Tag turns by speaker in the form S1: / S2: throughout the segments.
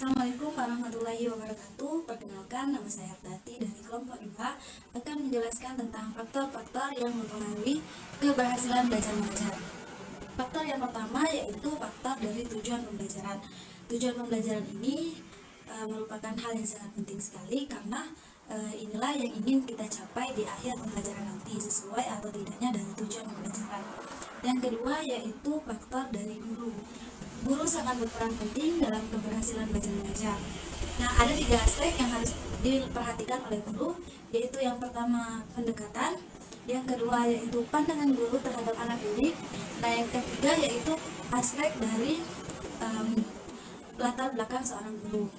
S1: Assalamualaikum warahmatullahi wabarakatuh. Perkenalkan, nama saya Tati dari kelompok 2 akan menjelaskan tentang faktor-faktor yang mempengaruhi keberhasilan belajar mengajar. Faktor yang pertama yaitu faktor dari tujuan pembelajaran. Tujuan pembelajaran ini merupakan hal yang sangat penting sekali karena inilah yang ingin kita capai di akhir pembelajaran nanti, sesuai atau tidaknya dari tujuan pembelajaran. Yang kedua yaitu faktor dari guru. Guru sangat berperan penting dalam keberhasilan belajar mengajar. Nah, ada 3 aspek yang harus diperhatikan oleh guru, yaitu yang pertama pendekatan, yang kedua yaitu pandangan guru terhadap anak didik, nah yang ketiga yaitu aspek dari latar belakang seorang guru.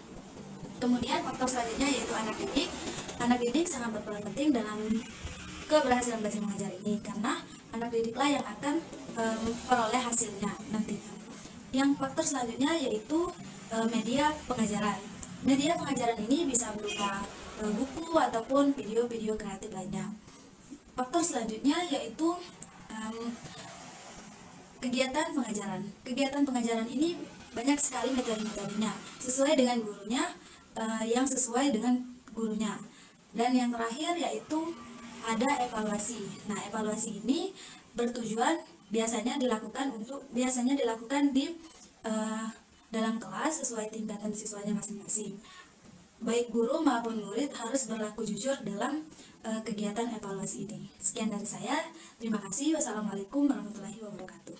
S1: Kemudian faktor selanjutnya yaitu anak didik. Anak didik sangat berperan penting dalam keberhasilan belajar mengajar ini karena anak didiklah yang akan memperoleh hasilnya nantinya. Yang faktor selanjutnya yaitu media pengajaran. Media pengajaran ini bisa berupa buku ataupun video-video kreatif lainnya. Faktor selanjutnya yaitu kegiatan pengajaran. Kegiatan pengajaran ini banyak sekali metode-metodenya, sesuai dengan gurunya, yang sesuai dengan gurunya. Dan yang terakhir yaitu ada evaluasi. Nah, evaluasi ini bertujuan biasanya dilakukan di dalam kelas sesuai tingkatan siswanya masing-masing. Baik guru maupun murid harus berlaku jujur dalam kegiatan evaluasi ini. Sekian dari saya. Terima kasih. Wassalamualaikum warahmatullahi wabarakatuh.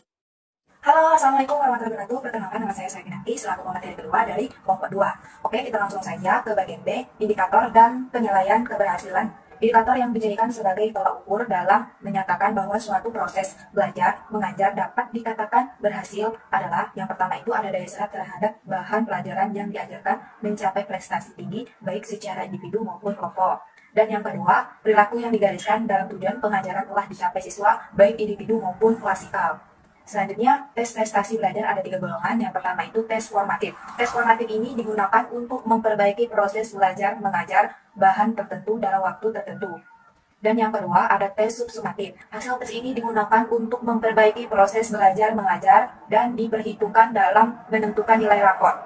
S2: Halo, Assalamualaikum warahmatullahi wabarakatuh. Perkenalkan, nama saya Soekinanti selaku pemateri kedua dari kelompok 2. Oke, kita langsung saja ke bagian B, indikator dan penilaian keberhasilan. Indikator yang dijadikan sebagai tolak ukur dalam menyatakan bahwa suatu proses belajar mengajar dapat dikatakan berhasil adalah yang pertama itu ada daya serap terhadap bahan pelajaran yang diajarkan mencapai prestasi tinggi baik secara individu maupun kelompok. Dan yang kedua, perilaku yang digariskan dalam tujuan pengajaran telah dicapai siswa baik individu maupun klasikal. Selanjutnya, tes prestasi belajar ada 3 golongan. Yang pertama itu tes formatif. Tes formatif ini digunakan untuk memperbaiki proses belajar mengajar bahan tertentu dalam waktu tertentu. Dan yang kedua ada tes subsumatif. Hasil tes ini digunakan untuk memperbaiki proses belajar mengajar dan diperhitungkan dalam menentukan nilai rapor.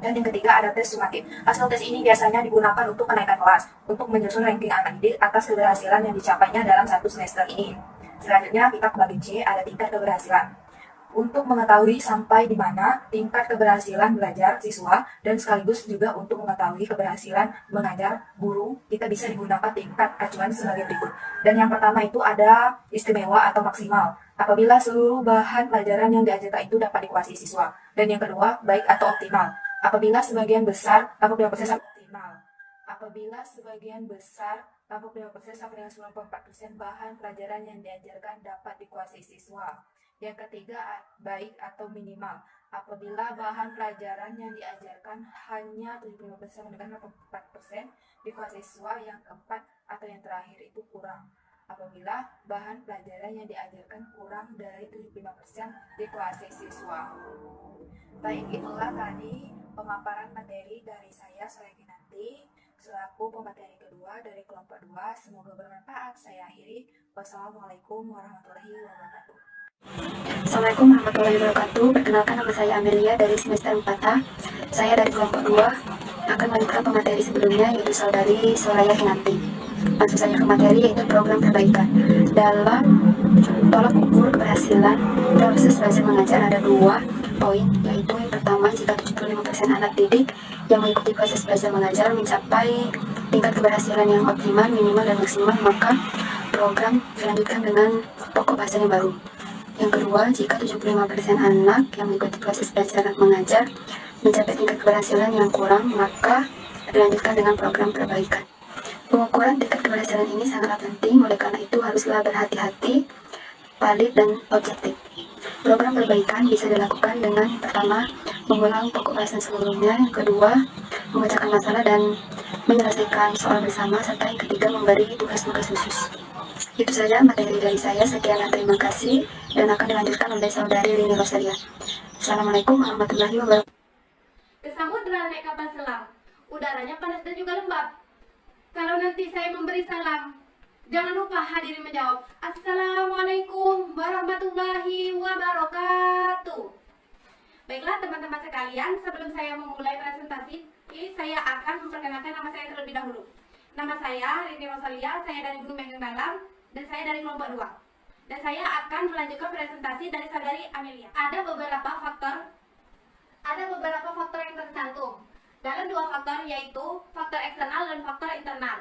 S2: Dan yang ketiga ada tes sumatif. Hasil tes ini biasanya digunakan untuk kenaikan kelas, untuk menyusun ranking anak didik atas keberhasilan yang dicapainya dalam 1 semester ini. Selanjutnya kita ke bagian C, ada tingkat keberhasilan. Untuk mengetahui sampai di mana tingkat keberhasilan belajar siswa dan sekaligus juga untuk mengetahui keberhasilan mengajar guru, kita bisa digunakan tingkat acuan sebagai berikut. Dan yang pertama itu ada istimewa atau maksimal, apabila seluruh bahan pelajaran yang diajarkan itu dapat dikuasai siswa. Dan yang kedua, baik atau optimal, apabila sebagian besar optimal. Apabila sebagian besar 85% sampai dengan 94% bahan pelajaran yang diajarkan dapat dikuasai siswa. Yang ketiga, baik atau minimal, apabila bahan pelajaran yang diajarkan hanya 75% dengan 84% dikuasai siswa. Yang keempat atau yang terakhir itu kurang, apabila bahan pelajaran yang diajarkan kurang dari 75% dikuasai siswa. Baik, itulah tadi pemaparan materi dari saya Soekinanti selaku pemateri kedua dari kelompok 2. Semoga bermanfaat. Saya akhiri. Wassalamualaikum warahmatullahi wabarakatuh.
S3: Assalamualaikum warahmatullahi wabarakatuh. Perkenalkan, nama saya Amelia dari semester 4A. Saya dari kelompok 2 akan melanjutkan pemateri sebelumnya, yaitu saudari Soraya Kinanti. Langsung saja ke materi, yaitu program perbaikan. Dalam tolak ukur keberhasilan proses belajar mengajar ada 2 poin, yaitu yang pertama, jika 75% anak didik yang mengikuti proses belajar mengajar mencapai tingkat keberhasilan yang optimal, minimal, dan maksimal, maka program dilanjutkan dengan pokok bahasa yang baru. Yang kedua, jika 75% anak yang mengikuti proses belajar mengajar mencapai tingkat keberhasilan yang kurang, maka dilanjutkan dengan program perbaikan. Pengukuran tingkat keberhasilan ini sangatlah penting, oleh karena itu haruslah berhati-hati, valid, dan objektif. Program perbaikan bisa dilakukan dengan pertama, mengulang pokok bahasan sebelumnya, yang kedua, memecahkan masalah dan menyelesaikan soal bersama, serta yang ketiga, memberi tugas-tugas khusus. Itu saja materi dari saya. Sekian dan terima kasih, dan akan dilanjutkan oleh saudari Rini Rosalia. Assalamualaikum warahmatullahi wabarakatuh.
S4: Ke samudra naik kapal selam, udaranya panas dan juga lembab. Kalau nanti saya memberi salam, jangan lupa hadirin menjawab, Assalamualaikum warahmatullahi wabarakatuh. Baiklah teman-teman sekalian, sebelum saya memulai presentasi, saya akan memperkenalkan nama saya terlebih dahulu. Nama saya Rini Rosalia, saya dari Gunung Megang Dalam, dan saya dari kelompok 2. Dan saya akan melanjutkan presentasi dari saudari Amelia. Ada beberapa faktor yang tercantum. Dalam 2 faktor, yaitu faktor eksternal dan faktor internal.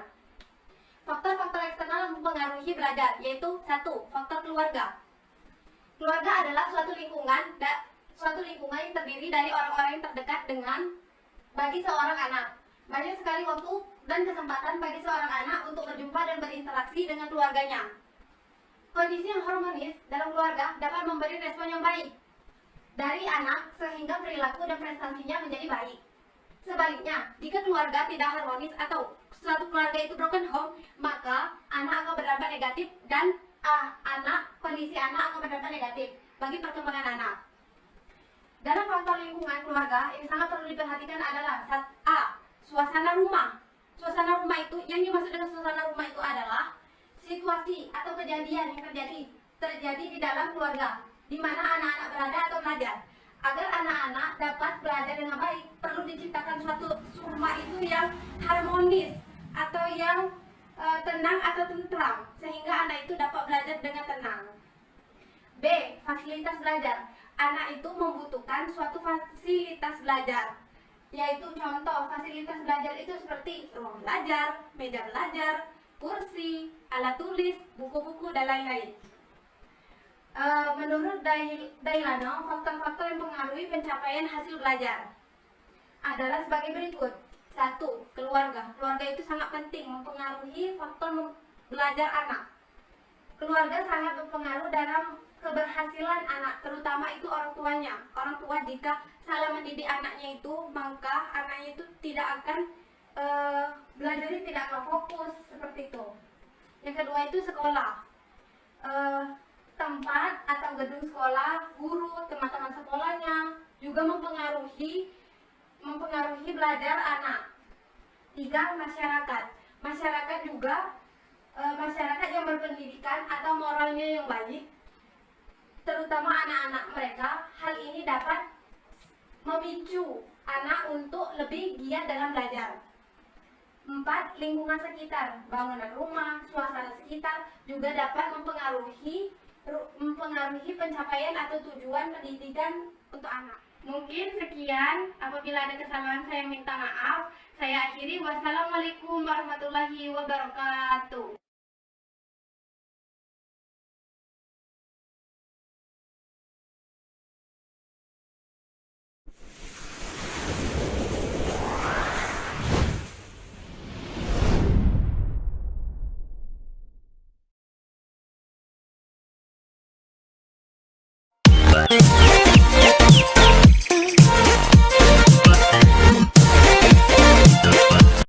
S4: Faktor-faktor eksternal yang mempengaruhi belajar, yaitu 1. Faktor keluarga. Keluarga adalah suatu lingkungan yang terdiri dari orang-orang yang terdekat bagi seorang anak. Banyak sekali waktu dan kesempatan bagi seorang anak untuk berjumpa dan berinteraksi dengan keluarganya. Kondisi yang harmonis dalam keluarga dapat memberi respon yang baik dari anak sehingga perilaku dan prestasinya menjadi baik. Sebaliknya, jika keluarga tidak harmonis atau suatu keluarga itu broken home, maka anak akan berdampak negatif dan kondisi anak akan berdampak negatif bagi perkembangan anak. Dalam faktor lingkungan keluarga yang sangat perlu diperhatikan adalah suasana rumah. Suasana rumah itu, yang dimaksud dengan suasana rumah itu adalah situasi atau kejadian yang terjadi di dalam keluarga, di mana anak-anak berada atau belajar. Agar anak-anak dapat belajar dengan baik, perlu diciptakan suatu rumah itu yang harmonis atau yang tenang atau tentram, sehingga anak itu dapat belajar dengan tenang. B. Fasilitas belajar. Anak itu membutuhkan suatu fasilitas belajar, yaitu contoh fasilitas belajar itu seperti ruang belajar, meja belajar, kursi, alat tulis, buku-buku, dan lain-lain. Menurut Dailano, faktor-faktor yang mempengaruhi pencapaian hasil belajar adalah sebagai berikut. 1. Keluarga. Keluarga itu sangat penting mempengaruhi faktor belajar anak. Keluarga sangat berpengaruh dalam keberhasilan anak, terutama itu orang tuanya. Orang tua jika salah mendidik anaknya itu, maka anaknya itu tidak akan belajarnya tidak akan fokus seperti itu. Yang kedua itu sekolah. Tempat atau gedung sekolah, guru, teman-teman sekolahnya juga mempengaruhi belajar anak. 3. Masyarakat. Masyarakat juga masyarakat yang berpendidikan atau moralnya yang baik, terutama anak-anak mereka, hal ini dapat memicu anak untuk lebih giat dalam belajar. 4. Lingkungan sekitar. Bangunan rumah, suasana sekitar juga dapat mempengaruhi pencapaian atau tujuan pendidikan untuk anak. Mungkin sekian, apabila ada kesalahan saya minta maaf. Saya akhiri, wassalamualaikum warahmatullahi wabarakatuh.
S5: Bye.